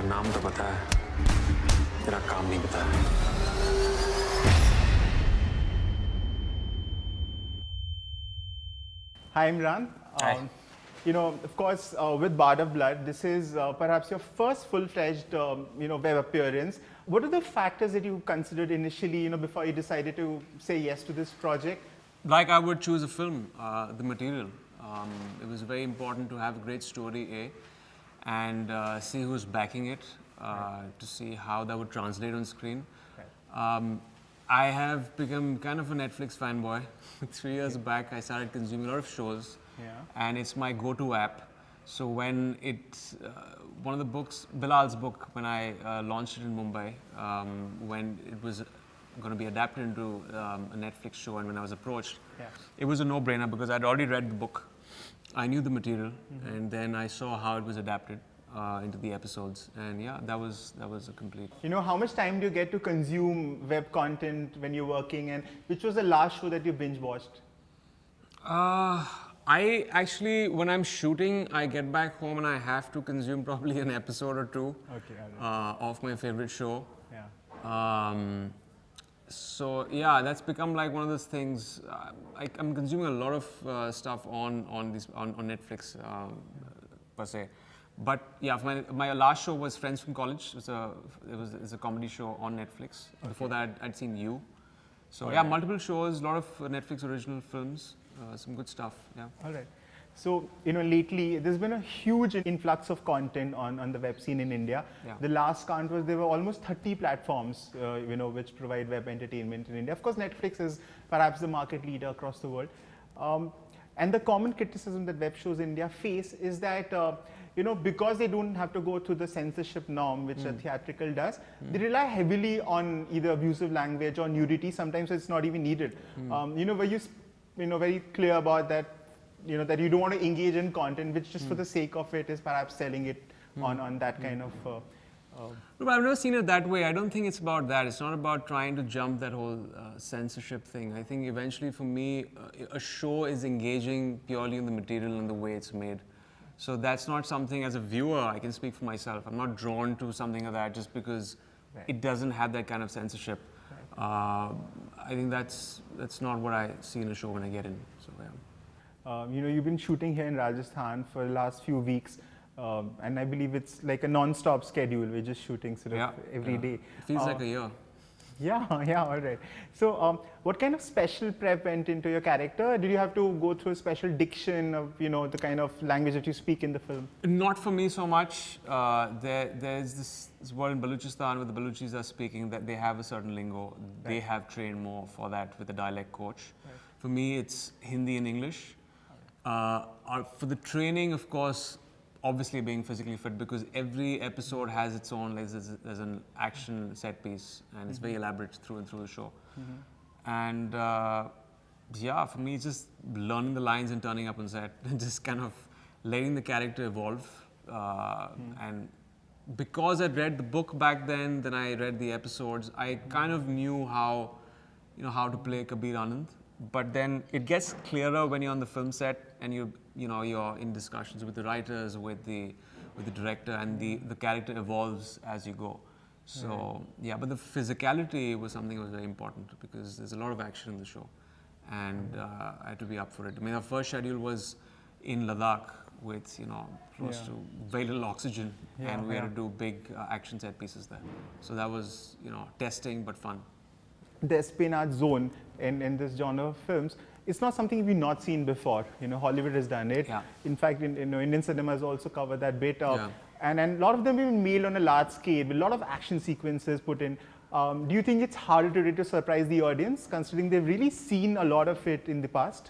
तेरा नाम तो पता है, तेरा काम नहीं पता है। Hi Imran. Hi. Of course, with Bard of Blood, this is perhaps your first full-fledged, web appearance. What are the factors that you considered initially, before you decided to say yes to this project? Like I would choose a film, the material. It was very important to have a great story, and see who's backing it, to see how that would translate on screen. Right. I have become kind of a Netflix fanboy. 3 years back, I started consuming a lot of shows, and it's my go-to app. So when it's one of the books, Bilal's book, when I launched it in Mumbai, when it was going to be adapted into a Netflix show, and when I was approached, it was a no-brainer because I'd already read the book. I knew the material, and then I saw how it was adapted into the episodes, and yeah, that was a complete. How much time do you get to consume web content when you're working, and which was the last show that you binge watched? I actually, when I'm shooting, I get back home and I have to consume probably an episode or two of my favorite show. Yeah. So yeah, that's become like one of those things. I'm consuming a lot of stuff on Netflix per se. But yeah, my last show was Friends from College. It's a comedy show on Netflix. Okay. Before that, I'd seen You. So yeah, multiple shows, a lot of Netflix original films, some good stuff. Yeah. All right. So lately there's been a huge influx of content on the web scene in India. Yeah. The last count was there were almost 30 platforms, which provide web entertainment in India. Of course, Netflix is perhaps the market leader across the world. And the common criticism that web shows in India face is that, because they don't have to go through the censorship norm, which a theatrical does, they rely heavily on either abusive language or nudity. Sometimes it's not even needed. Were you, very clear about that, that you don't want to engage in content which just for the sake of it is perhaps selling it on that kind of... No, but I've never seen it that way. I don't think it's about that. It's not about trying to jump that whole censorship thing. I think eventually for me, a show is engaging purely in the material and the way it's made. So that's not something, as a viewer, I can speak for myself. I'm not drawn to something like that just because it doesn't have that kind of censorship. I think that's not what I see in a show when I get in. So yeah. You've been shooting here in Rajasthan for the last few weeks. And I believe it's like a non-stop schedule. We're just shooting sort of every day. It feels like a year. Yeah, all right. So what kind of special prep went into your character? Did you have to go through a special diction of, the kind of language that you speak in the film? Not for me so much. There's this word in Balochistan where the Balochis are speaking that they have a certain lingo. They have trained more for that with a dialect coach. Right. For me, it's Hindi and English. For the training, of course, obviously being physically fit, because every episode has its own, like there's an action set piece, and it's very elaborate through and through the show. And for me, it's just learning the lines and turning up on set and just kind of letting the character evolve. And because I'd read the book back then I read the episodes, I kind of knew how to play Kabir Anand. But then it gets clearer when you're on the film set and you're in discussions with the writers, with the director, and the character evolves as you go. So but the physicality was something that was very important because there's a lot of action in the show, and I had to be up for it. I mean, our first schedule was in Ladakh with close to very little oxygen, and we had to do big action set pieces there. So that was testing but fun. The espionage zone in this genre of films, it's not something we've not seen before. Hollywood has done it. Yeah. In fact, Indian cinema has also covered that bit. And a lot of them even made on a large scale with a lot of action sequences put in. Do you think it's harder to surprise the audience, considering they've really seen a lot of it in the past?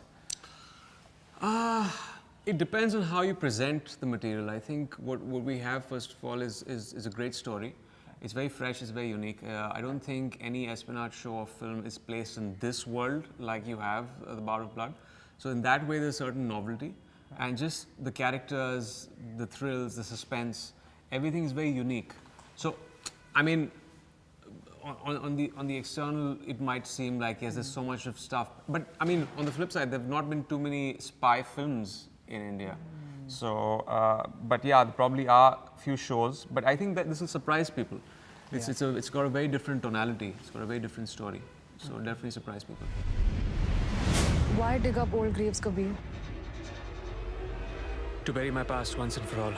It depends on how you present the material. I think what we have, first of all, is a great story. It's very fresh, it's very unique. I don't think any espionage show or film is placed in this world like you have The Bard of Blood. So in that way, there's a certain novelty. And just the characters, the thrills, the suspense, everything is very unique. So, I mean, on the external, it might seem like, yes, there's so much of stuff. But, I mean, on the flip side, there have not been too many spy films in India. So, but yeah, there probably are few shows, but I think that this will surprise people. It's got a very different tonality. It's got a very different story. So definitely surprise people. Why dig up old graves, Kabir? To bury my past once and for all.